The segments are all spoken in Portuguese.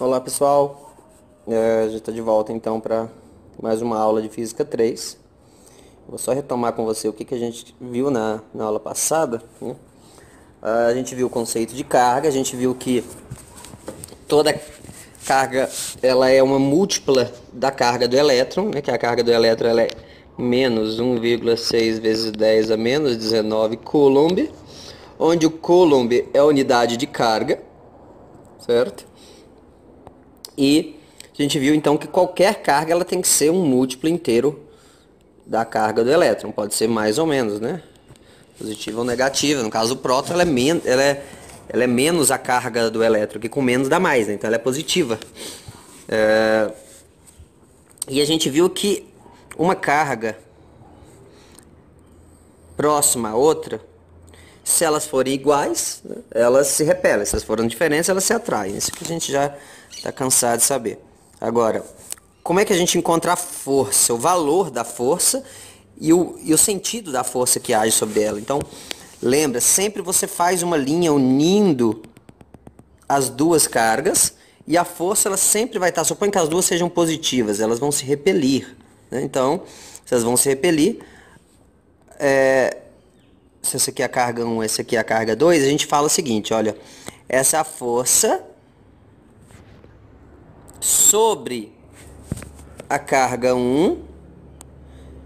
Olá pessoal, a gente está de volta então para mais uma aula de Física 3. Vou só retomar com você o que a gente viu na aula passada, né? A gente viu o conceito de carga, a gente viu que toda carga ela é uma múltipla da carga do elétron, né? Que a carga do elétron ela é menos 1,6 vezes 10 a menos 19 coulomb, onde o coulomb é a unidade de carga, certo? E a gente viu então que qualquer carga ela tem que ser um múltiplo inteiro da carga do elétron. Pode ser mais ou menos, né? Positiva ou negativa. No caso do próton, ela é menos a carga do elétron, que com menos dá mais, né? Então ela é positiva. E a gente viu que uma carga próxima a outra, se elas forem iguais, né, elas se repelem. Se elas forem diferentes, elas se atraem. Isso que a gente já está cansado de saber. Agora, como é que a gente encontra a força, o valor da força e o sentido da força que age sobre ela? Então, lembra, sempre você faz uma linha unindo as duas cargas e a força ela sempre vai estar, suponha que as duas sejam positivas, elas vão se repelir, né? Então, se elas vão se repelir, se essa aqui é a carga 1, essa aqui é a carga 2, a gente fala o seguinte, olha, essa é a força sobre a carga 1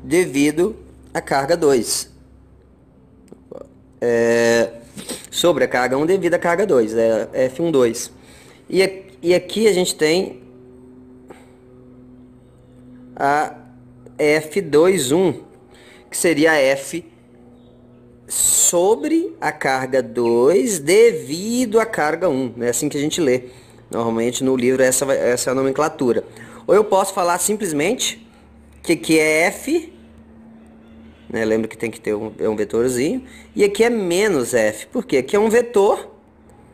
devido à carga 2. Sobre a carga 1 devido à carga 2, é F12. E aqui a gente tem a F21, que seria a F sobre a carga 2 devido à carga 1. É assim que a gente lê. Normalmente no livro essa é a nomenclatura. Ou eu posso falar simplesmente que aqui é F, né? Lembra que tem que ter um vetorzinho. E aqui é menos F, porque aqui é um vetor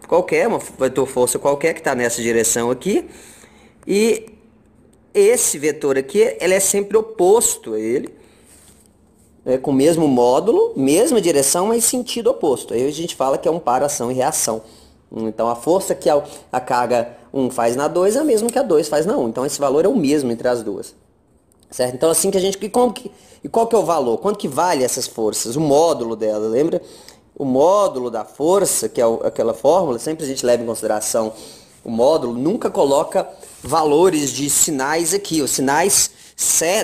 qualquer, uma vetor força qualquer que está nessa direção aqui. E esse vetor aqui, ele é sempre oposto a ele, né? Com o mesmo módulo, mesma direção, mas sentido oposto. Aí a gente fala que é um par ação e reação. Então a força que a carga 1 faz na 2 é a mesma que a 2 faz na 1. Então esse valor é o mesmo entre as duas. Certo? Então assim que a gente... E qual que é o valor? Quanto que vale essas forças? O módulo dela, lembra? O módulo da força, que é aquela fórmula, sempre a gente leva em consideração o módulo, nunca coloca valores de sinais aqui. Os sinais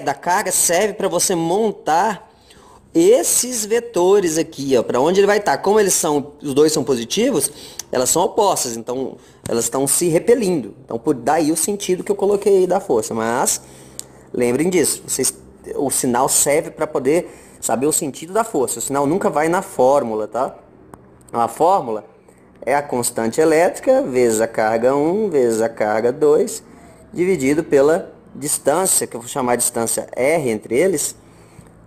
da carga serve para você montar esses vetores aqui, ó, para onde ele vai estar. Como os dois são positivos, elas são opostas, então elas estão se repelindo. Então por daí o sentido que eu coloquei aí da força. Mas lembrem disso, o sinal serve para poder saber o sentido da força. O sinal nunca vai na fórmula, tá? A fórmula é a constante elétrica vezes a carga 1 vezes a carga 2 dividido pela distância, que eu vou chamar de distância R entre eles,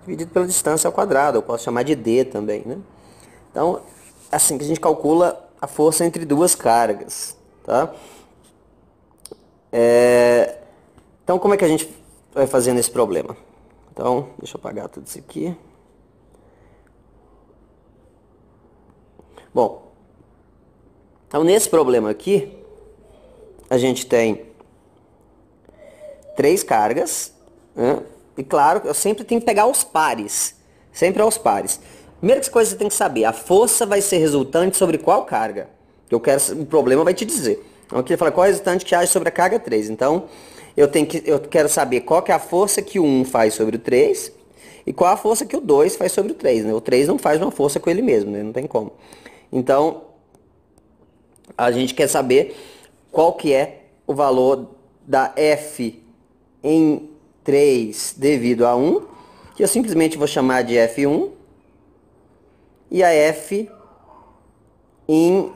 dividido pela distância ao quadrado, eu posso chamar de D também, né? Então, assim que a gente calcula a força entre duas cargas, tá? Então, como é que a gente vai fazer nesse problema? Então, deixa eu apagar tudo isso aqui. Bom, então nesse problema aqui, a gente tem 3 cargas, né? E claro, eu sempre tenho que pegar os pares. Sempre aos pares. Primeira coisa que você tem que saber, a força vai ser resultante sobre qual carga? O problema vai te dizer. Então aqui ele fala qual é o resultante que age sobre a carga 3. Então, eu quero saber qual que é a força que o 1 faz sobre o 3 e qual a força que o 2 faz sobre o 3, né? O 3 não faz uma força com ele mesmo, né? Não tem como. Então, a gente quer saber qual que é o valor da F em 3 devido a 1, que eu simplesmente vou chamar de F1, e a F em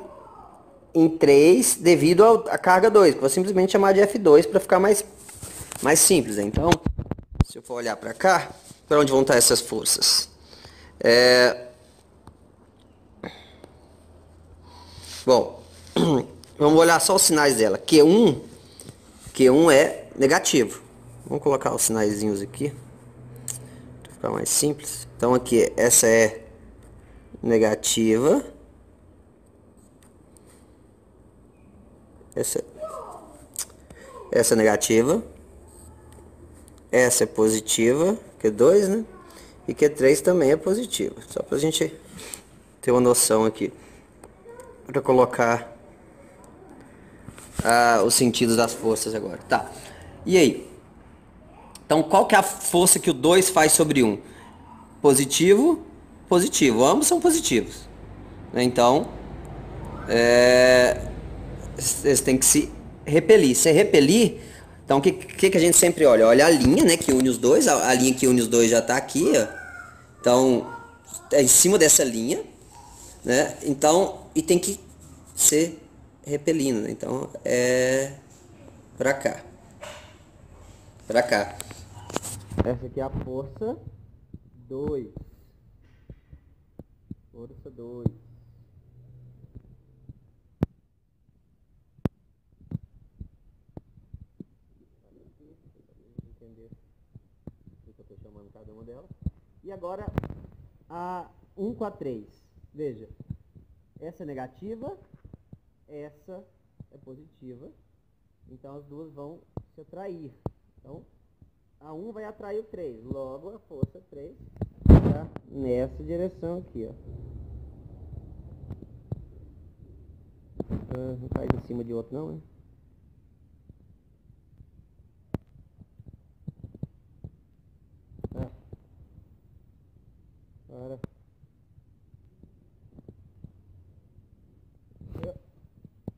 3 devido à carga 2, que eu vou simplesmente chamar de F2 para ficar mais simples. Né? Então, se eu for olhar para cá, para onde vão estar essas forças? Bom, vamos olhar só os sinais dela. Q1 é negativo. Vamos colocar os sinaizinhos aqui, para ficar mais simples. Então aqui, essa é negativa. Essa essa é negativa, essa é positiva, Q2, né? E Q3 também é positiva. Só pra gente ter uma noção aqui. Para colocar os sentidos das forças agora. Tá. E aí? Então, qual que é a força que o 2 faz sobre 1? Positivo, positivo. Ambos são positivos. Então, eles têm que se repelir. Se repelir, então o que a gente sempre olha? Olha a linha, né, que une os dois. A linha que une os dois já está aqui, ó. Então, é em cima dessa linha, né? Então, e tem que ser repelindo, né? Então, é pra cá. Pra cá. Essa aqui é a força 2. Força 2. Entender o que eu estou chamando cada uma delas. E agora a 1 com a 3. Veja, essa é negativa, essa é positiva. Então as duas vão se atrair. Então a 1 vai atrair o 3. Logo a força 3 está nessa direção aqui, ó. Não cai em cima de outro não, hein? Para.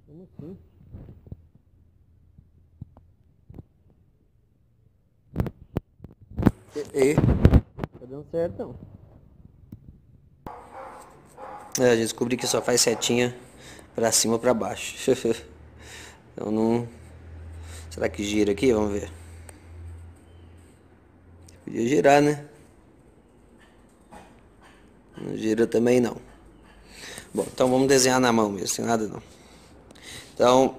Como assim? Tá dando certo não. Eu descobri que só faz setinha pra cima ou pra baixo. Então não... Será que gira aqui? Vamos ver. Podia girar, né? Não gira também não. Bom, então vamos desenhar na mão mesmo, sem nada não. Então,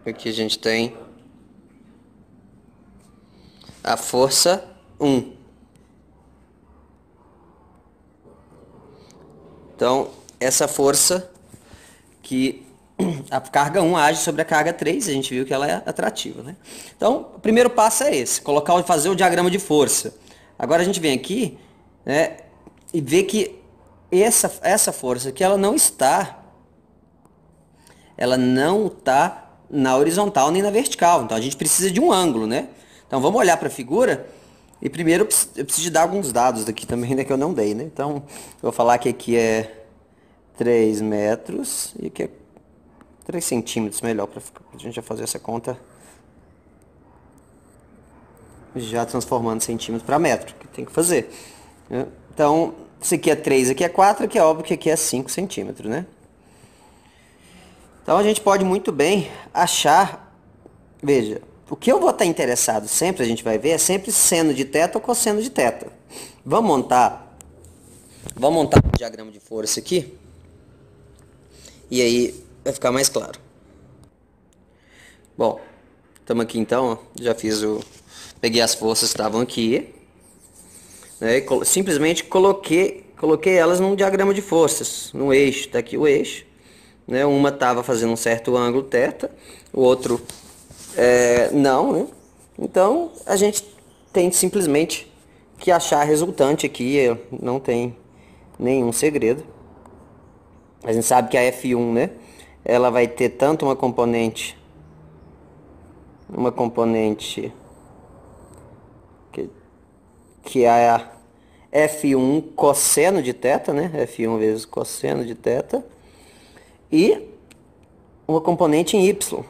aqui a gente tem a força 1. Então, essa força que a carga 1 age sobre a carga 3, a gente viu que ela é atrativa, né? Então, o primeiro passo é esse, fazer o diagrama de força. Agora a gente vem aqui, né, e vê que essa força aqui, ela não está na horizontal nem na vertical. Então a gente precisa de um ângulo, né? Então vamos olhar para a figura e primeiro eu preciso de dar alguns dados aqui também, né, que eu não dei, né? Então eu vou falar que aqui é 3 metros e aqui é 3 centímetros, melhor para a gente já fazer essa conta já transformando centímetro para metro, que tem que fazer, né? Então isso aqui é 3, aqui é 4, aqui é óbvio que aqui é 5 centímetros, né? Então a gente pode muito bem achar, veja, o que eu vou estar interessado sempre, a gente vai ver, é sempre seno de θ ou cosseno de θ. Vamos montar um diagrama de força aqui, e aí vai ficar mais claro. Bom, estamos aqui então, ó, já peguei as forças que estavam aqui, né, e simplesmente coloquei elas num diagrama de forças, num eixo, tá aqui o eixo, né, uma estava fazendo um certo ângulo θ, o outro não, né? Então a gente tem simplesmente que achar a resultante aqui, não tem nenhum segredo. A gente sabe que a F1, né, ela vai ter tanto uma componente que é a F1 cosseno de θ, né, F1 vezes cosseno de θ, e uma componente em Y,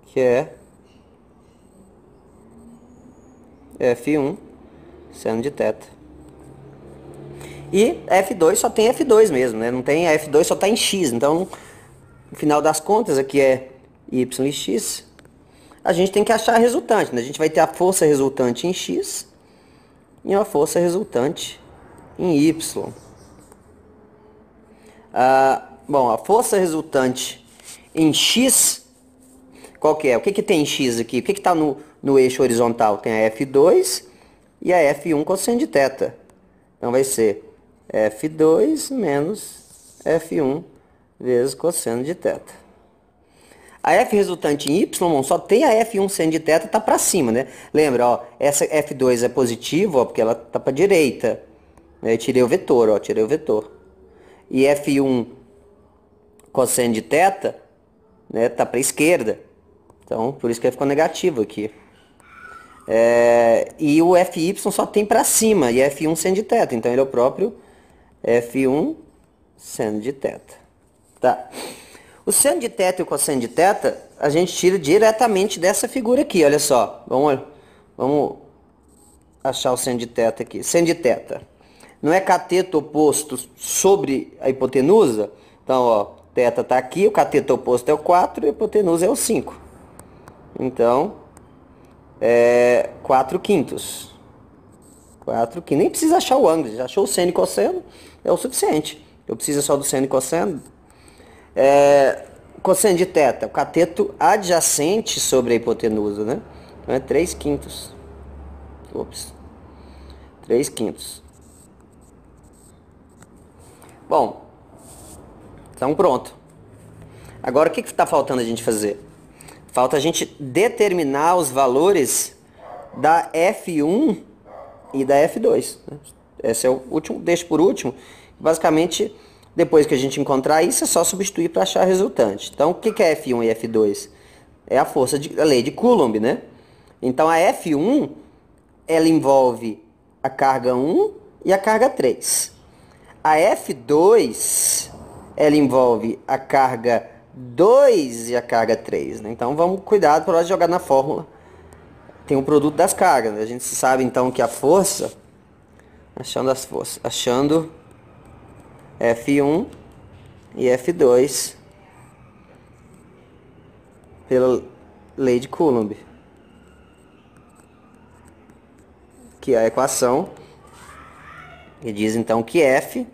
que é F1 seno de θ. E F2 só tem F2 mesmo, né? Não tem F2, só está em X. Então, no final das contas, aqui é Y e X. A gente tem que achar a resultante, né? A gente vai ter a força resultante em X e uma força resultante em Y. Bom, a força resultante em X, qual que é? O que tem em X aqui? O que está no eixo horizontal? Tem a F2 e a F1 cosseno de θ. Então vai ser F2 menos F1 vezes cosseno de θ. A F resultante em Y só tem a F1 seno de θ, tá para cima, né? Lembra, ó, essa F2 é positivo, ó, porque ela tá para direita. Eu tirei o vetor, ó, tirei o vetor. E F1 cosseno de θ, né, tá para esquerda. Então, por isso que ele ficou negativo aqui. E o FY só tem para cima, e F1 seno de θ. Então, ele é o próprio F1 seno de θ. Tá. O seno de θ e o cosseno de θ, a gente tira diretamente dessa figura aqui, olha só. Vamos achar o seno de θ aqui. Seno de θ. Não é cateto oposto sobre a hipotenusa? Então, ó, θ tá aqui, o cateto oposto é o 4 e a hipotenusa é o 5. Então, 4 quintos. 4 quintos. Nem precisa achar o ângulo, já achou o seno e cosseno, é o suficiente. Eu preciso só do seno e cosseno. Cosseno de θ, o cateto adjacente sobre a hipotenusa, né? Então é 3 quintos. Ops. 3 quintos. Bom, então pronto. Agora o que está faltando a gente fazer? Falta a gente determinar os valores da F1 e da F2. Esse é o último, deixo por último. Basicamente, depois que a gente encontrar isso, é só substituir para achar a resultante. Então, o que é F1 e F2? É a força da lei de Coulomb, né? Então, a F1, ela envolve a carga 1 e a carga 3. A F2, ela envolve a carga 2 e a carga 3. Né? Então, vamos cuidado para jogar na fórmula. Tem o produto das cargas. Né? A gente sabe, então, que a força... Achando as forças. Achando F1 e F2 pela lei de Coulomb, que é a equação que diz então que F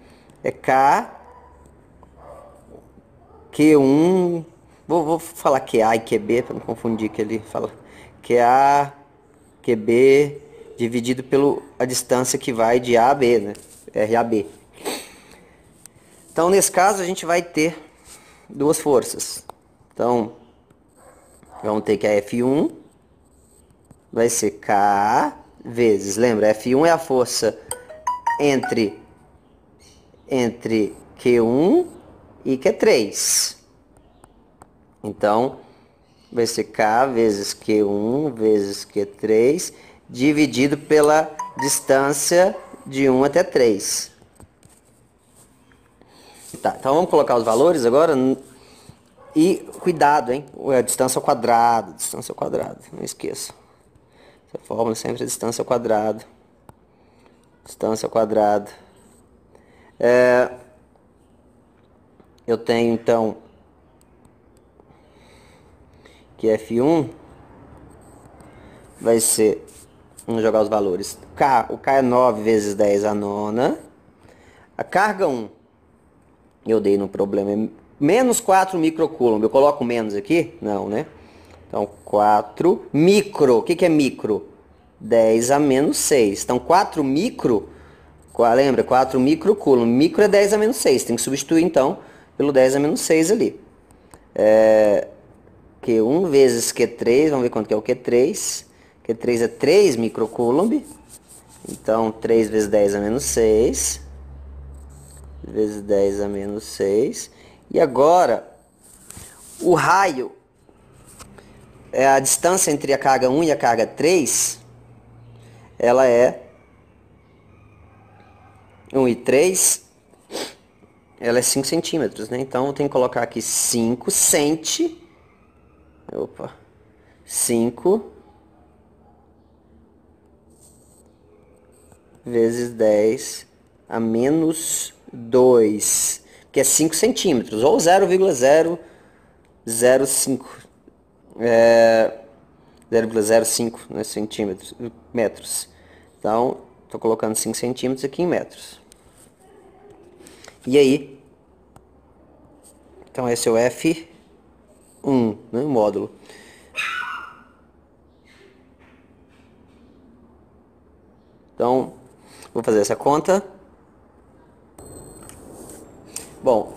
é K Q1, vou falar QA e QB para não confundir, que ele fala QA QB dividido pela distância que vai de A a B, né? R a B. Então, nesse caso, a gente vai ter duas forças. Então, vamos ter que a F1 vai ser K vezes, lembra, F1 é a força entre Q1 e Q3. Então, vai ser K vezes Q1 vezes Q3 dividido pela distância de 1 até 3. Tá, então vamos colocar os valores agora. E cuidado, hein? A distância ao quadrado. Distância ao quadrado. Não esqueça. Essa fórmula sempre é distância ao quadrado. Distância ao quadrado. Eu tenho então que F1 vai ser... Vamos jogar os valores. O K é 9 vezes 10 a nona. A carga 1, eu dei no problema, é menos 4 microcoulomb. Eu coloco menos aqui? Não, né? Então, 4 micro. O que é micro? 10 a menos 6. Então, 4 micro, lembra? 4 microcoulomb. Micro é 10 a menos 6. Tem que substituir, então, pelo 10 a menos 6 ali. Q1 vezes Q3, vamos ver quanto que é o Q3. Q3 é 3 microcoulomb. Então, 3 vezes 10 a menos 6. Vezes 10 a menos 6. E agora, o raio, a distância entre a carga 1 e a carga 3, ela é 1 e 3, ela é 5 centímetros, né? Então, eu tenho que colocar aqui 5 5 vezes 10 a menos 2, que é 5 centímetros, ou 0,005, 0,05, né, centímetros, metros. Então, estou colocando 5 centímetros aqui em metros. E aí? Então, esse é o F1, né, o módulo. Então, vou fazer essa conta. Bom,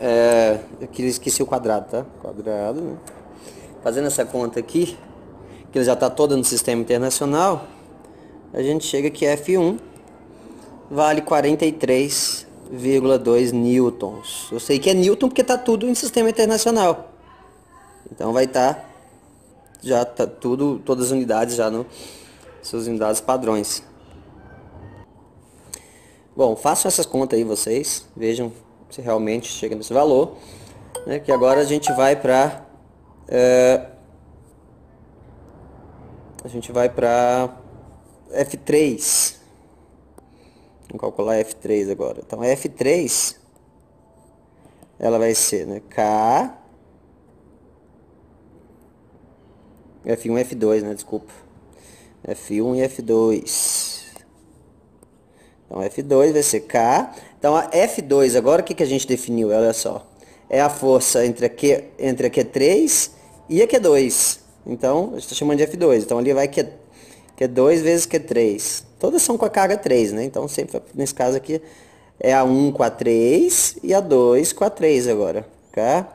aqui eu esqueci o quadrado, tá? Quadrado, né? Fazendo essa conta aqui, que ele já está toda no sistema internacional, a gente chega que F1 vale 43,2 newtons. Eu sei que é newton porque está tudo em sistema internacional. Então vai estar, já tá tudo, todas as unidades já no suas unidades padrões. Bom, façam essas contas aí vocês, vejam se realmente chega nesse valor, né? Que agora a gente vai para F3. Vamos calcular F3 agora. Então F3 ela vai ser, né, K F1 e F2, né, desculpa. F1 e F2. Então F2 vai ser K. Então a F2 agora o que a gente definiu? Olha só. É a força entre a Q3 e a Q2. Então, a gente está chamando de F2. Então ali vai Q2 vezes Q3. Todas são com a carga 3, né? Então sempre nesse caso aqui é a 1 com a 3 e a 2 com a 3 agora. K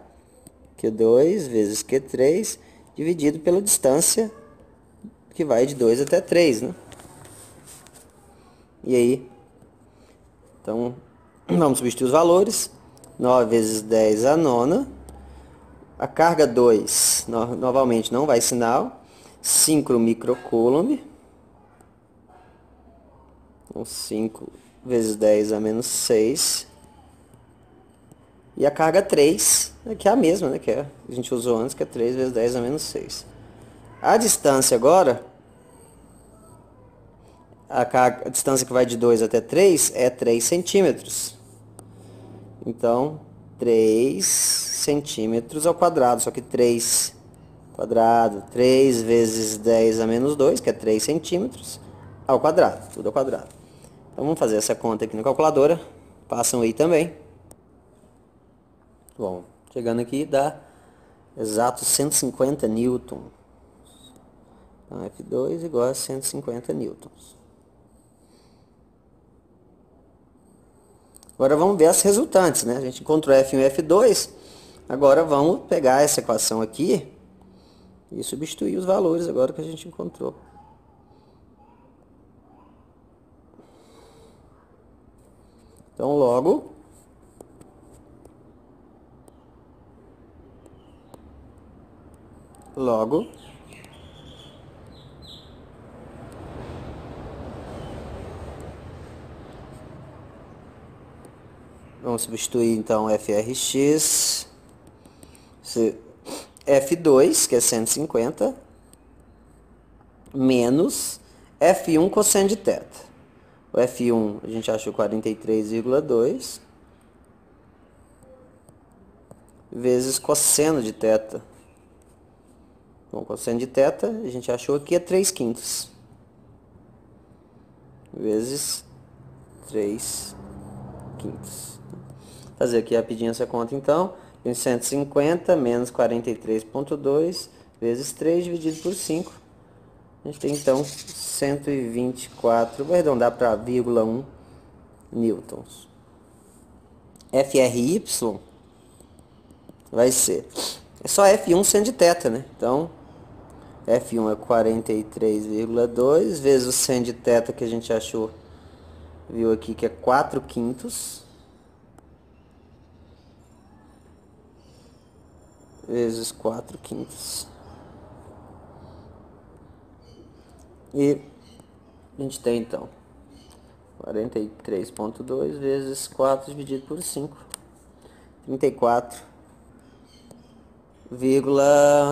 Q2 vezes Q3 dividido pela distância que vai de 2 até 3, né? E aí, então, vamos substituir os valores. 9 vezes 10 a nona. A carga 2, novamente não vai sinal. 5 microcoulomb. Então, 5 vezes 10 a menos 6. E a carga 3, que é a mesma, né? Que a gente usou antes, que é 3 vezes 10 a menos 6. A distância agora, a distância que vai de 2 até 3 é 3 centímetros. Então, 3 centímetros ao quadrado, só que 3 quadrado, 3 vezes 10 a menos 2, que é 3 centímetros, ao quadrado, tudo ao quadrado. Então, vamos fazer essa conta aqui na calculadora. Passam aí também. Bom, chegando aqui dá exato 150 newtons. Então, F2 igual a 150 newtons. Agora vamos ver as resultantes, né? A gente encontrou F1 e F2. Agora vamos pegar essa equação aqui e substituir os valores agora que a gente encontrou. Então logo vamos substituir então FRX, F2, que é 150, menos F1 cosseno de θ. O F1 a gente achou 43,2 vezes cosseno de θ. Bom, cosseno de θ a gente achou aqui é 3 quintos vezes 3 quintos. Vou fazer aqui rapidinho essa conta então. 150 menos 43,2 vezes 3 dividido por 5. A gente tem então 124, vou arredondar para 1,1 newtons. FRY vai ser, é só F1 seno de θ, né? Então, F1 é 43,2 vezes o seno de θ que a gente achou, viu aqui que é 4 quintos, vezes 4 quintos. E a gente tem então 43,2 vezes 4 dividido por 5. 34,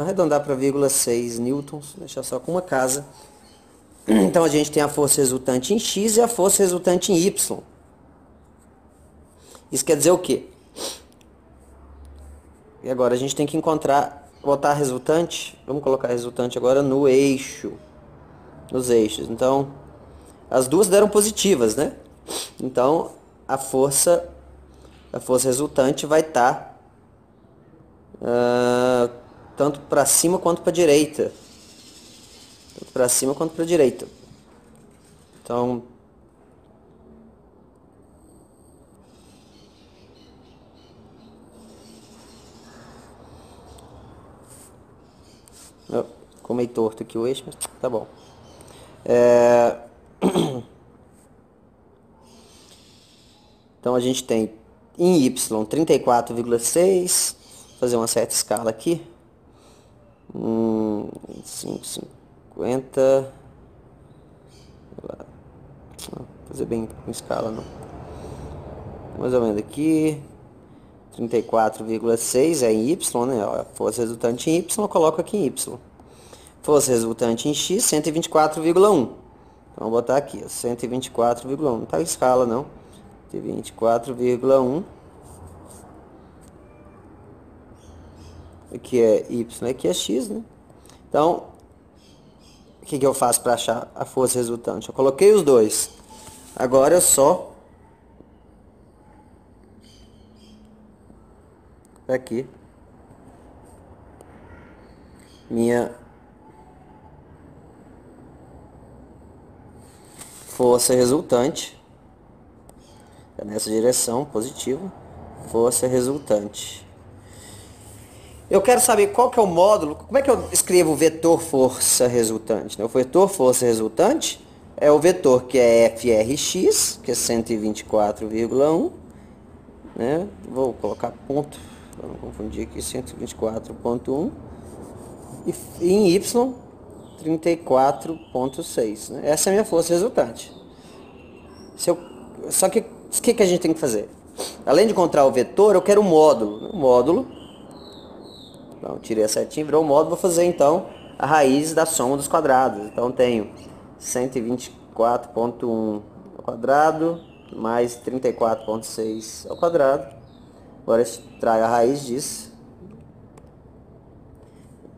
arredondar para 0,6 newtons, deixar só com uma casa. Então a gente tem a força resultante em X e a força resultante em Y. Isso quer dizer o quê? E agora a gente tem que botar a resultante, vamos colocar a resultante agora no eixo, nos eixos. Então, as duas deram positivas, né? Então, a força resultante vai estar tanto para cima quanto para a direita. Tanto para cima quanto para a direita. Então, Ficou meio torto aqui o eixo, mas tá bom. Então a gente tem em Y 34,6. Fazer uma certa escala aqui. 5,50. Vou fazer bem com escala não. Mais ou menos aqui. 34,6 é em Y, né? Ó, força resultante em Y, eu coloco aqui em Y. Força resultante em X, 124,1. Então, vou botar aqui, ó, 124,1. Não tá em escala, não. 124,1. Aqui é Y, aqui é X, né? Então, o que eu faço para achar a força resultante? Eu coloquei os dois. Agora eu só... aqui. Minha força resultante. É nessa direção, positivo. Força resultante. Eu quero saber qual que é o módulo, como é que eu escrevo o vetor força resultante? O vetor força resultante é o vetor que é FRX, que é 124,1, né? Vou colocar ponto, para não confundir aqui, 124,1, e em Y, 34,6, né? Essa é a minha força resultante. Só que o que a gente tem que fazer? Além de encontrar o vetor, eu quero o módulo. O módulo, então, tirei a setinha, virou o módulo, vou fazer então a raiz da soma dos quadrados. Então tenho 124,1 ao quadrado, mais 34,6 ao quadrado. Agora extraio a raiz disso.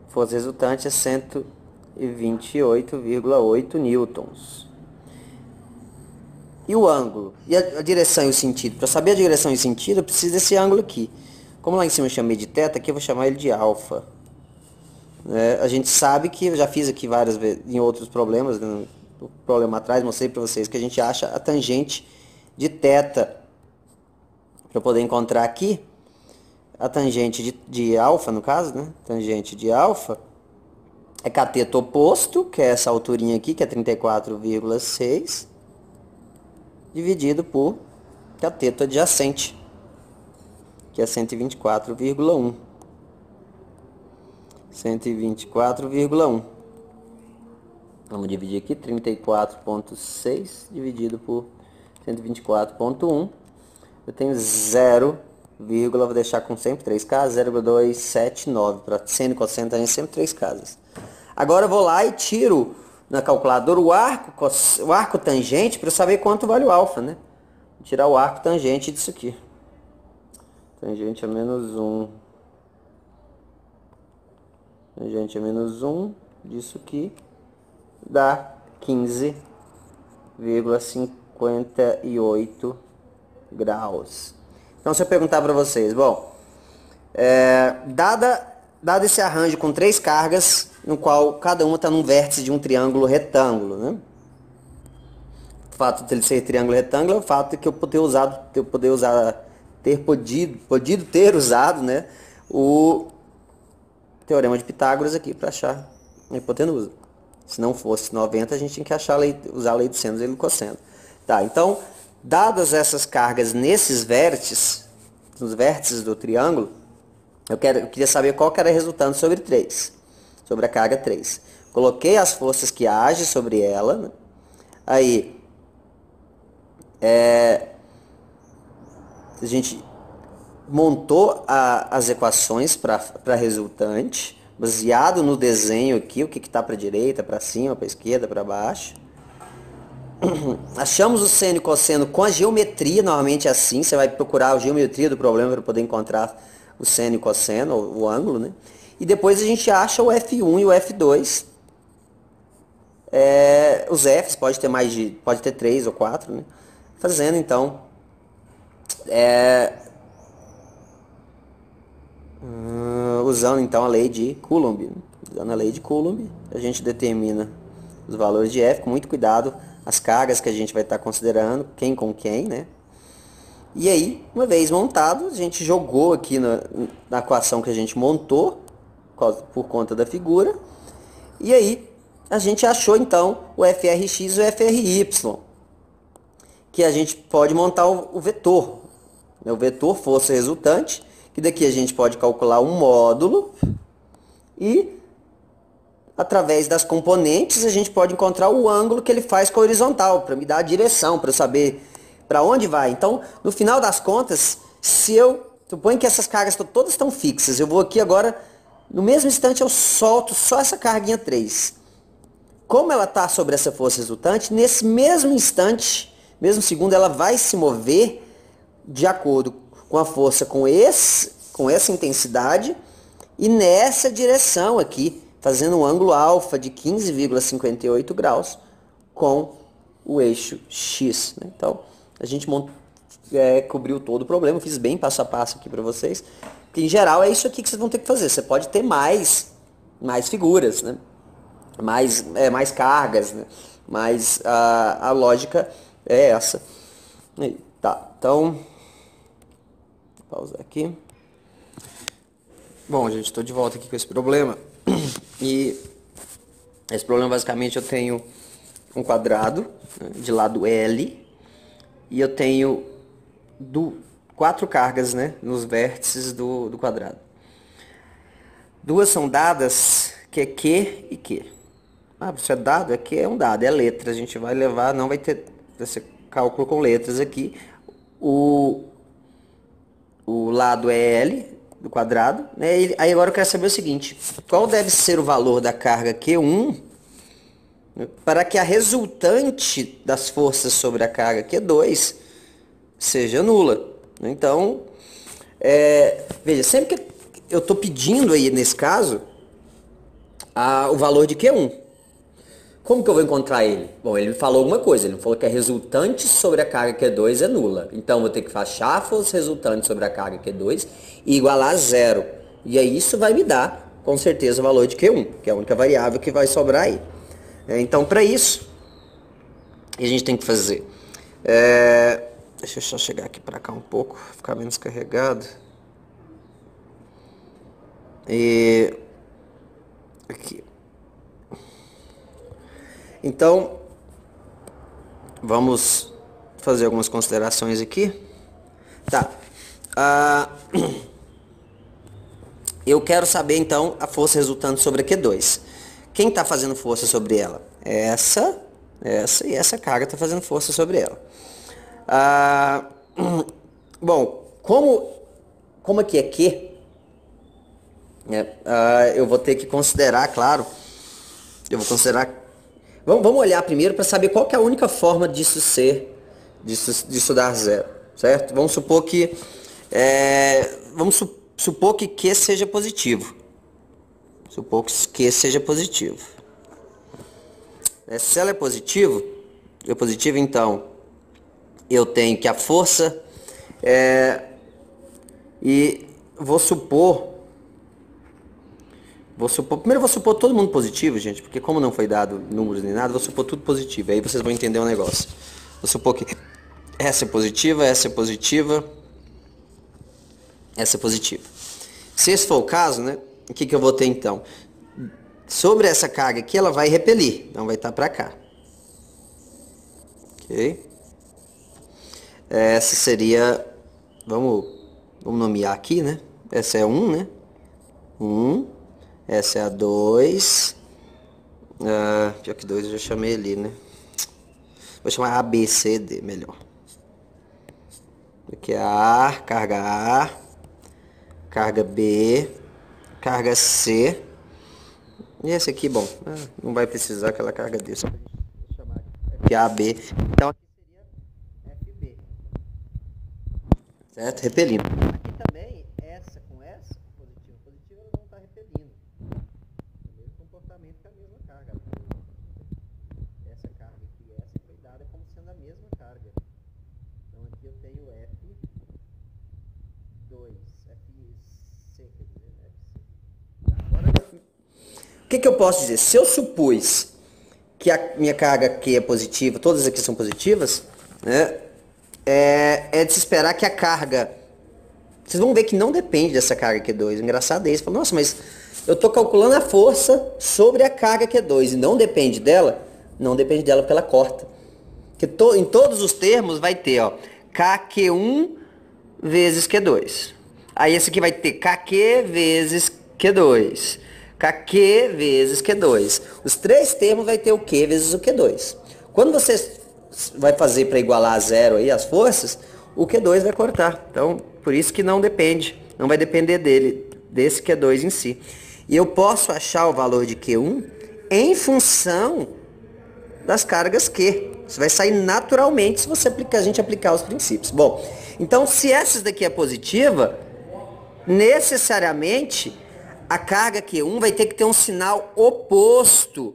Força resultante é 128,8 newtons. E o ângulo? E a direção e o sentido? Para saber a direção e o sentido, eu preciso desse ângulo aqui. Como lá em cima eu chamei de θ, aqui eu vou chamar ele de alfa. A gente sabe que, eu já fiz aqui várias vezes, em outros problemas, no problema atrás, mostrei para vocês que a gente acha a tangente de θ. Para eu poder encontrar aqui, a tangente de alfa, no caso, né? Tangente de alfa é cateto oposto, que é essa alturinha aqui, que é 34,6, dividido por cateto adjacente, que é 124,1. 124,1. Vamos dividir aqui, 34,6 dividido por 124,1. Eu tenho 0, vou deixar com sempre 3 casas, 0,279. Para seno e cosseno tem sempre 3 casas. Agora eu vou lá e tiro na calculadora o arco tangente para saber quanto vale o alfa, né? Vou tirar o arco tangente disso aqui. Tangente a menos 1. Tangente a menos 1 disso aqui dá 15,58 graus. Então, se eu perguntar para vocês, bom, dado esse arranjo com 3 cargas, no qual cada uma está num vértice de um triângulo retângulo, né? O fato de ele ser triângulo retângulo é o fato de que eu ter podido ter usado, né, o teorema de Pitágoras aqui para achar a hipotenusa. Se não fosse 90, a gente tinha que usar a lei do seno e do cosseno. Tá, então, dadas essas cargas nesses vértices, nos vértices do triângulo, eu queria saber qual que era a resultante sobre 3, sobre a carga 3. Coloquei as forças que agem sobre ela, né? Aí, a gente montou as equações para a resultante, baseado no desenho aqui, o que está para a direita, para cima, para a esquerda, para baixo. Achamos o seno e cosseno com a geometria, normalmente é assim, você vai procurar a geometria do problema para poder encontrar o seno e cosseno, o ângulo, né? E depois a gente acha o F1 e o F2. Os Fs, pode ter 3 ou 4, né? Fazendo então usando então a lei de Coulomb, né? Usando a lei de Coulomb, a gente determina os valores de F com muito cuidado, as cargas que a gente vai estar considerando, quem com quem, né? E aí, uma vez montado, a gente jogou aqui na equação que a gente montou, por conta da figura, E aí, a gente achou então o FRX e o FRY, que a gente pode montar o vetor. O vetor força resultante, que daqui a gente pode calcular um módulo e através das componentes a gente pode encontrar o ângulo que ele faz com a horizontal, para me dar a direção, para eu saber para onde vai. Então, no final das contas, se eu suponho que essas cargas todas estão fixas, eu vou aqui agora, no mesmo instante eu solto só essa carguinha 3. Como ela está sobre essa força resultante, nesse mesmo instante, mesmo segundo, ela vai se mover de acordo com a força com essa intensidade e nessa direção aqui, fazendo um ângulo alfa de 15,58 graus com o eixo X. Né? Então, a gente cobriu todo o problema, fiz bem passo a passo aqui para vocês. Porque, em geral, é isso aqui que vocês vão ter que fazer. Você pode ter mais figuras, né? mais cargas, né? Mas a lógica é essa. E, tá, então, vou pausar aqui. Bom, gente, estou de volta aqui com esse problema. E esse problema, basicamente, eu tenho um quadrado, né, de lado L, e eu tenho 4 cargas, né, nos vértices do quadrado. 2 são dadas, que é Q e Q. Se é dado, é Q é um dado, é letra. A gente vai levar, não vai ter esse cálculo com letras aqui. O lado é L do quadrado, né? Aí agora eu quero saber o seguinte: qual deve ser o valor da carga Q1 para que a resultante das forças sobre a carga Q2 seja nula? Então, veja, sempre que eu estou pedindo aí, nesse caso, o valor de Q1. Como que eu vou encontrar ele? Bom, ele me falou alguma coisa. Ele falou que a resultante sobre a carga Q2 é nula. Então, eu vou ter que achar a força resultante sobre a carga Q2 e igualar a zero. E aí, isso vai me dar, com certeza, o valor de Q1, que é a única variável que vai sobrar aí. Então, para isso, a gente tem que fazer... deixa eu só chegar aqui para cá um pouco, ficar menos carregado. Aqui. Então, vamos fazer algumas considerações aqui. Tá. Eu quero saber, então, a força resultante sobre a Q2. Quem está fazendo força sobre ela? Essa e essa carga está fazendo força sobre ela. Bom, como aqui é Q, eu vou ter que considerar, claro, Vamos olhar primeiro para saber qual que é a única forma disso dar zero, certo? Vamos supor que supor que Q seja positivo. Supor que Q seja positivo. Se ela é positivo, então eu tenho que a força e primeiro eu vou supor todo mundo positivo, gente, porque como não foi dado números nem nada, vou supor tudo positivo. Aí vocês vão entender o negócio. Vou supor que essa é positiva, essa é positiva, essa é positiva. Se esse for o caso, né, o que eu vou ter então? Sobre essa carga aqui, ela vai repelir, então vai estar para cá. Ok? Essa seria, vamos nomear aqui, né? Essa é 1, né? 1. Essa é a 2. Pior que 2 eu já chamei ali, né? Vou chamar A, B, C, D, melhor. Aqui é A, carga B, carga C. E esse aqui, bom, não vai precisar aquela carga D, só pra gente chamar aqui A, B. Então aqui seria FB. Certo? Repelindo. Aqui também, essa com essa, positiva, ela não está repelindo. Comportamento que é a mesma carga. Essa carga aqui e essa foi dada como sendo a mesma carga. Então aqui eu tenho F2, FC, quer dizer, FC. Agora, o que eu posso dizer? Se eu supus que a minha carga aqui é positiva, todas aqui são positivas, né? É de se esperar que a carga... Vocês vão ver que não depende dessa carga Q2. Engraçado é isso. Nossa, mas eu estou calculando a força sobre a carga Q2 e não depende dela porque ela corta. Que em todos os termos vai ter, ó, KQ1 vezes Q2. Aí esse aqui vai ter KQ vezes Q2. KQ vezes Q2. Os três termos vai ter o Q vezes o Q2. Quando você vai fazer para igualar a zero aí as forças, o Q2 vai cortar. Então, por isso que não depende. Não vai depender desse Q2 em si. E eu posso achar o valor de Q1 em função das cargas Q. Isso vai sair naturalmente se a gente aplicar os princípios. Bom, então se essa daqui é positiva, necessariamente a carga Q1 vai ter que ter um sinal oposto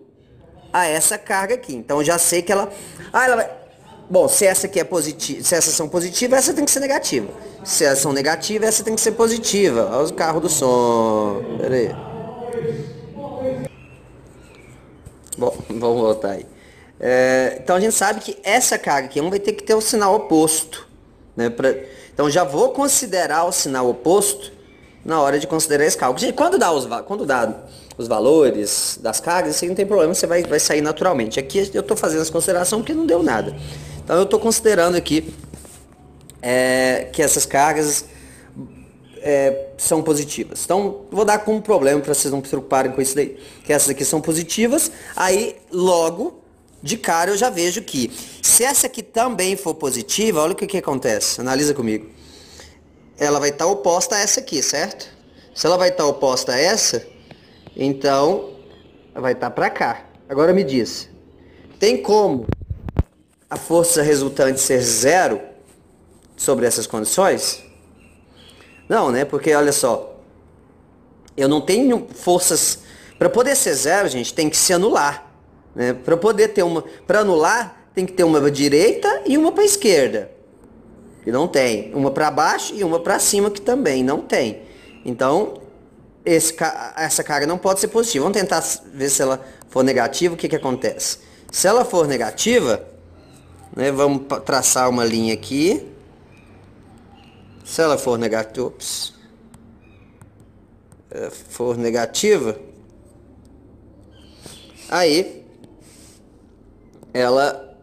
a essa carga aqui. Então eu já sei que ela vai... Bom, se essa aqui é positiva, se essas são positivas, essa tem que ser negativa. Se elas são negativas, essa tem que ser positiva. Olha os carros do som. Pera aí. Bom, vamos voltar aí. Então a gente sabe que essa carga aqui vai ter que ter o sinal oposto, né? Então já vou considerar o sinal oposto na hora de considerar esse cálculo. Gente, quando dá os valores das cargas, isso aí não tem problema, você vai sair naturalmente. Aqui eu estou fazendo essa consideração porque não deu nada. Então eu estou considerando aqui que essas cargas são positivas. Então vou dar como problema para vocês não se preocuparem com isso daí, que essas aqui são positivas. Aí logo de cara eu já vejo que se essa aqui também for positiva, olha o que acontece. Analisa comigo. Ela vai estar oposta a essa aqui, certo? Se ela vai estar oposta a essa, então vai estar para cá. Agora me diz, tem como a força resultante ser zero sobre essas condições? Não, né? Porque olha só, eu não tenho forças... Para poder ser zero, gente, tem que se anular, né? Para anular, tem que ter uma para a direita e uma para a esquerda. Que não tem. Uma para baixo e uma para cima, que também não tem. Então, essa carga não pode ser positiva. Vamos tentar ver se ela for negativa, o que acontece. Se ela for negativa, né, vamos traçar uma linha aqui. Se ela for negativa, aí ela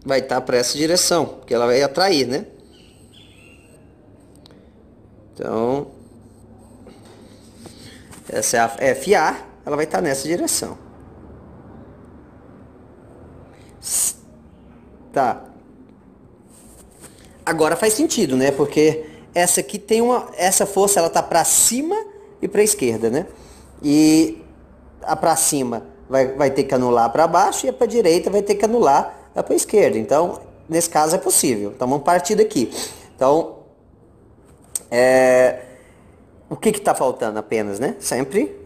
vai estar para essa direção, porque ela vai atrair, né? Então, essa é a FA, ela vai estar nessa direção. Tá. Agora faz sentido, né? Porque essa aqui tem essa força, ela tá para cima e para esquerda, né? E a para cima vai ter que anular para baixo e a para direita vai ter que anular a para esquerda. Então, nesse caso é possível. Então vamos partir daqui. Então, o que está faltando apenas, né? Sempre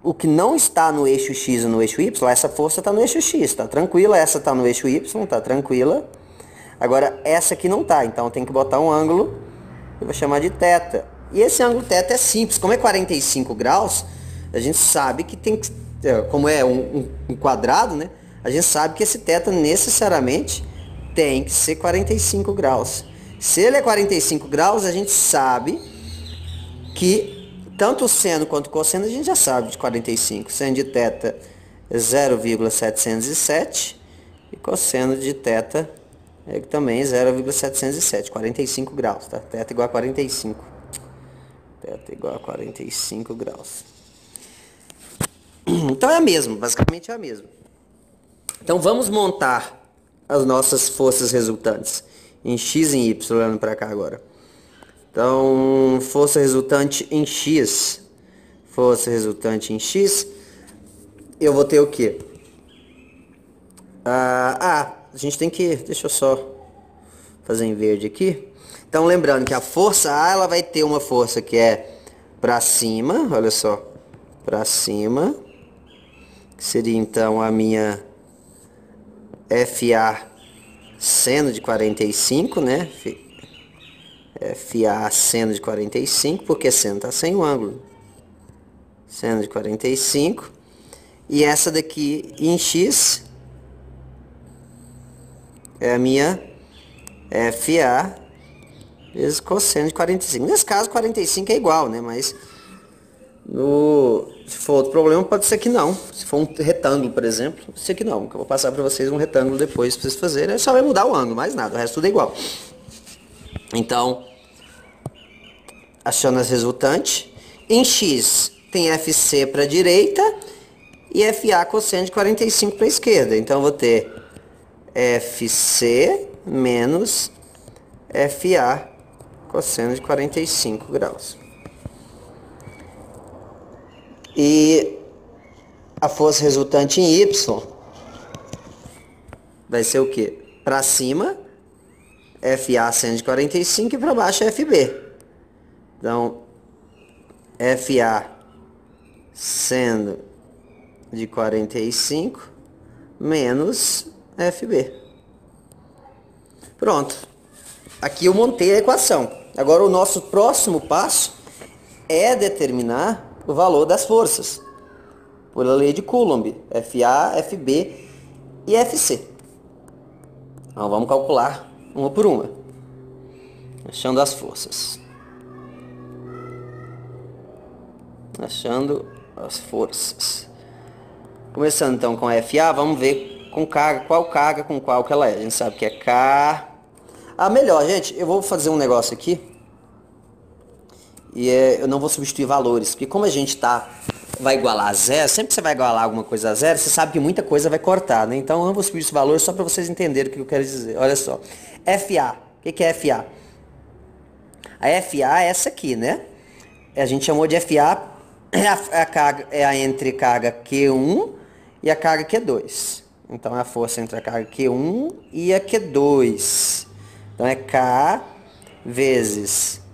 o que não está no eixo X ou no eixo Y, essa força está no eixo X, tá tranquila. Essa está no eixo Y, tá tranquila. Agora essa aqui não tá, então tem que botar um ângulo, eu vou chamar de θ. E esse ângulo θ é simples, como é 45 graus, a gente sabe que tem que, como é um quadrado, né? A gente sabe que esse θ necessariamente tem que ser 45 graus. Se ele é 45 graus, a gente sabe que tanto o seno quanto o cosseno a gente já sabe de 45. Seno de θ é 0,707 e cosseno de θ é também 0,707, 45 graus, tá? Θ igual a 45. Θ igual a 45 graus. Então é a mesma, basicamente é a mesma. Então vamos montar as nossas forças resultantes em X e em Y, olhando para cá agora. Então, força resultante em X. Força resultante em X, eu vou ter o quê? A gente tem que... Deixa eu só fazer em verde aqui. Então, lembrando que a força A, ela vai ter uma força que é para cima, olha só, para cima, que seria então a minha FA seno de 45, né? FA seno de 45, porque seno está sem o ângulo. Seno de 45. E essa daqui em X é a minha FA vezes cosseno de 45. Nesse caso, 45 é igual, né? Mas Se for outro problema, pode ser que não. Se for um retângulo, por exemplo, pode ser que não. Que eu vou passar para vocês um retângulo depois para vocês fazerem. Aí só vai mudar o ângulo, mais nada. O resto tudo é igual. Então, achando as resultantes. Em X tem FC para a direita e FA cosseno de 45 para a esquerda. Então, eu vou ter FC menos FA cosseno de 45 graus. E a força resultante em Y vai ser o quê? Para cima, FA seno de 45 e para baixo FB. Então, FA seno de 45 menos FB. Pronto. Aqui eu montei a equação. Agora o nosso próximo passo é determinar o valor das forças pela lei de Coulomb, FA, FB e FC. Então vamos calcular uma por uma, achando as forças. Achando as forças. Começando então com a FA, vamos ver com carga, qual carga com qual que ela é. A gente sabe que é K. Melhor, gente, eu vou fazer um negócio aqui. E eu não vou substituir valores, porque como a gente vai igualar a zero, sempre que você vai igualar alguma coisa a zero, você sabe que muita coisa vai cortar, né? Então eu não vou substituir esse valor só para vocês entenderem o que eu quero dizer. Olha só, FA, o que é FA? A FA é essa aqui, né? A gente chamou de FA, é a entre carga Q1 e a carga Q2. Então é a força entre a carga Q1 e a Q2. Então é K vezes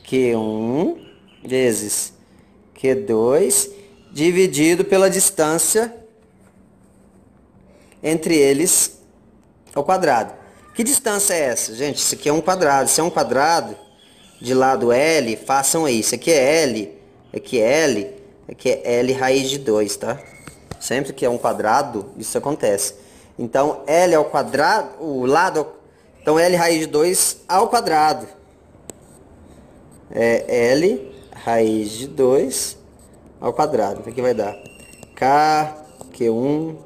Q1 vezes Q2 dividido pela distância entre eles ao quadrado. Que distância é essa? Gente, isso aqui é um quadrado. Se é um quadrado de lado L, façam aí. Isso aqui é L, aqui é L, aqui é L raiz de 2, tá? Sempre que é um quadrado, isso acontece. Então, L ao quadrado, o lado... Então, L raiz de 2 ao quadrado. É L raiz de 2 ao quadrado. Então aqui vai dar K, Q1,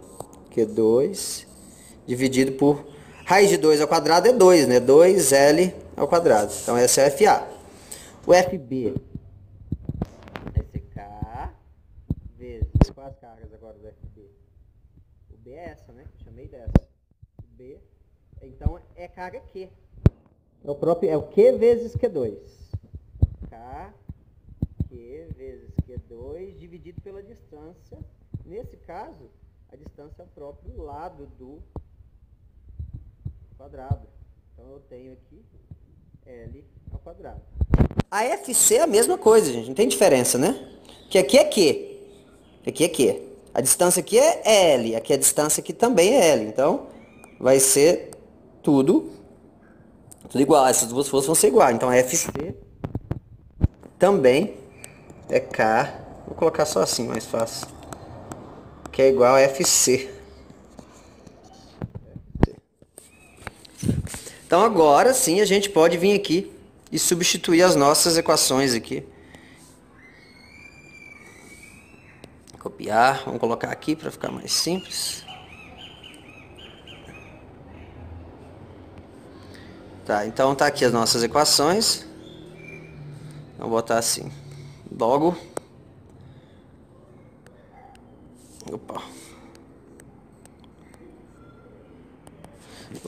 Q2, dividido por raiz de 2 ao quadrado é 2, né? 2L ao quadrado. Então essa é a FA. O FB vai ser K vezes... Quais as cargas agora do FB? O B é essa, né? Eu chamei dessa. O B, então é carga Q. É o Q vezes Q2. K, Q vezes Q2 dividido pela distância. Nesse caso, a distância é o próprio lado do quadrado. Então eu tenho aqui L ao quadrado. A FC é a mesma coisa, gente. Não tem diferença, né? Que aqui é Q. Aqui é Q. A distância aqui é L. Aqui a distância aqui também é L. Então vai ser tudo igual. Essas duas forças vão ser iguais. Então a FC também é K, vou colocar só assim, mais fácil, que é igual a FC. Então agora sim a gente pode vir aqui e substituir as nossas equações aqui. Copiar, vamos colocar aqui para ficar mais simples. Tá, então tá aqui as nossas equações. Vou botar assim. Logo. Opa.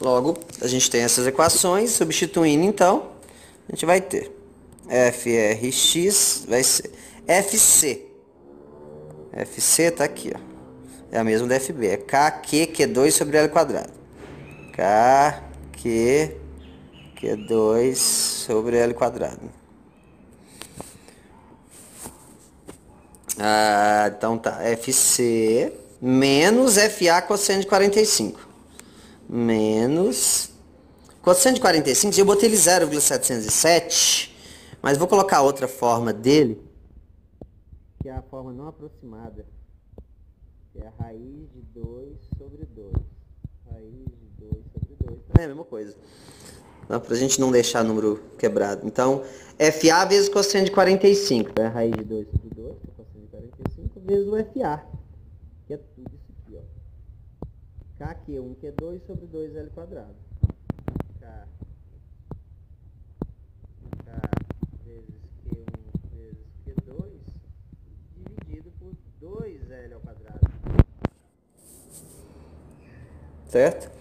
Logo, a gente tem essas equações. Substituindo, então, a gente vai ter FRX vai ser FC. FC tá aqui, ó. É a mesma da FB. É KQ, Q2 sobre L quadrado. KQ, Q2 sobre L quadrado. Então tá, FC menos FA cosseno de 45. Menos... Cosseno de 45, eu botei ele 0,707, mas vou colocar outra forma dele, que é a forma não aproximada, que é a raiz de 2 sobre 2. Raiz de 2 sobre 2. É a mesma coisa. Então, pra gente não deixar o número quebrado. Então, FA vezes cosseno de 45, tá? Raiz de 2 sobre 2, vezes o FA, que é tudo isso aqui, ó. KQ1, Q2 sobre 2L quadrado. K vezes Q1 vezes Q2 dividido por 2L ao quadrado. Certo?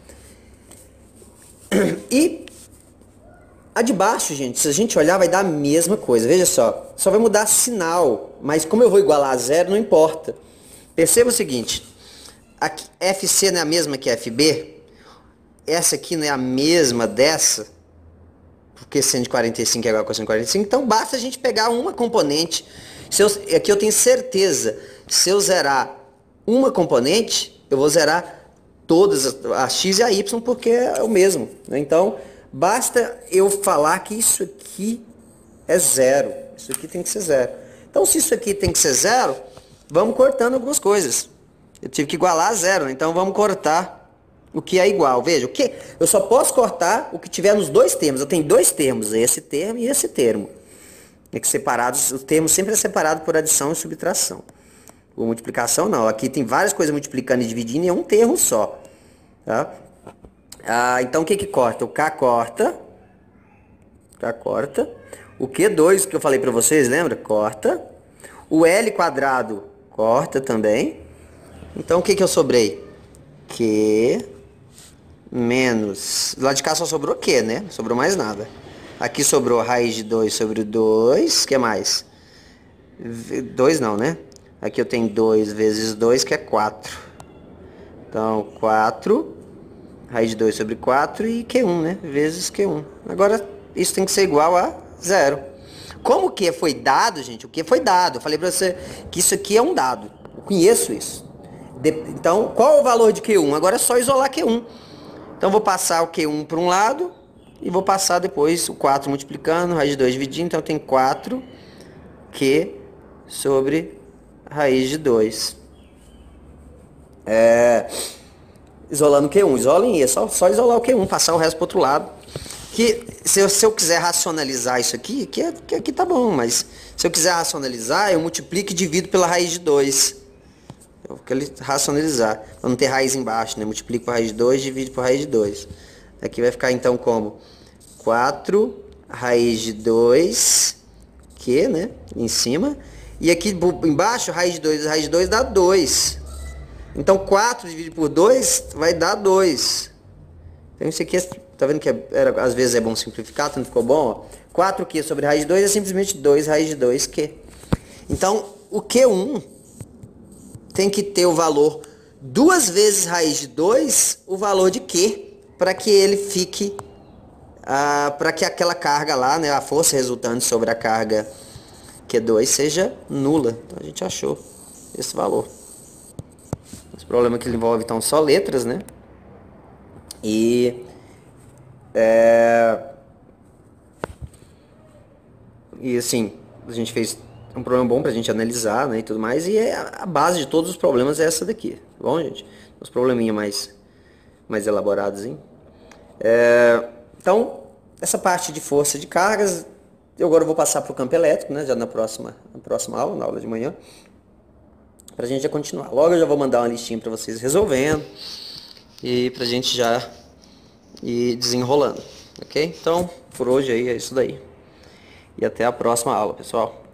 E a de baixo, gente, se a gente olhar, vai dar a mesma coisa. Veja só, só vai mudar sinal, mas como eu vou igualar a zero, não importa. Perceba o seguinte, aqui, FC não é a mesma que FB, essa aqui não é a mesma dessa, porque 145 é igual a 145, então basta a gente pegar uma componente. Aqui eu tenho certeza, se eu zerar uma componente, eu vou zerar todas, a x e a y, porque é o mesmo, né? Então, basta eu falar que isso aqui é zero. Isso aqui tem que ser zero. Então, se isso aqui tem que ser zero, vamos cortando algumas coisas. Eu tive que igualar a zero, né? Então vamos cortar o que é igual. Veja, o que eu só posso cortar o que tiver nos dois termos. Eu tenho dois termos, esse termo e esse termo. É que separados, o termo sempre é separado por adição e subtração. Por multiplicação não. Aqui tem várias coisas multiplicando e dividindo e é um termo só. Tá? Então o que corta? O K corta. K corta. O Q2 que eu falei pra vocês, lembra? Corta. O L quadrado corta também. Então o que eu sobrei? Q menos... Lá de cá só sobrou Q, né? Não sobrou mais nada. Aqui sobrou raiz de 2 sobre 2. O que mais? 2 não, né? Aqui eu tenho 2 vezes 2, que é 4. Então, 4, raiz de 2 sobre 4 e Q1, né? Vezes Q1. Agora, isso tem que ser igual a 0. Como o Q foi dado, gente? O Q foi dado. Eu falei pra você que isso aqui é um dado. Eu conheço isso. Então, qual é o valor de Q1? Agora é só isolar Q1. Então, vou passar o Q1 para um lado e vou passar depois o 4 multiplicando, raiz de 2 dividindo. Então, tem 4Q sobre raiz de 2. Isolando o Q1. Isolem isso. Só isolar o Q1, passar o resto para o outro lado. Que se eu quiser racionalizar isso aqui, que aqui tá bom, mas se eu quiser racionalizar, eu multiplico e divido pela raiz de 2. Eu quero racionalizar, para não ter raiz embaixo, né? Multiplico por raiz de 2, divido por raiz de 2. Aqui vai ficar então como 4 raiz de 2, que, né? Em cima. E aqui embaixo, raiz de 2 dá 2. Então 4 dividido por 2 vai dar 2. Então isso aqui, tá vendo que às vezes é bom simplificar, tanto ficou bom? Ó. 4Q sobre raiz de 2 é simplesmente 2 raiz de 2Q. Então o Q1 tem que ter o valor 2 vezes raiz de 2, o valor de Q, para que ele fique, para que aquela carga lá, né, a força resultante sobre a carga Q2 seja nula. Então a gente achou esse valor. Esse problema que ele envolve então só letras, né? E assim, a gente fez um problema bom pra gente analisar, né, e tudo mais, e a base de todos os problemas é essa daqui, tá bom, gente? Os probleminha mais elaborados, hein? Então, essa parte de força de cargas, eu agora vou passar pro campo elétrico, né, já na próxima aula, na aula de manhã, pra gente já continuar. Logo eu já vou mandar uma listinha pra vocês resolvendo, e pra gente já ir desenrolando, ok? Então, por hoje aí é isso daí. E até a próxima aula, pessoal.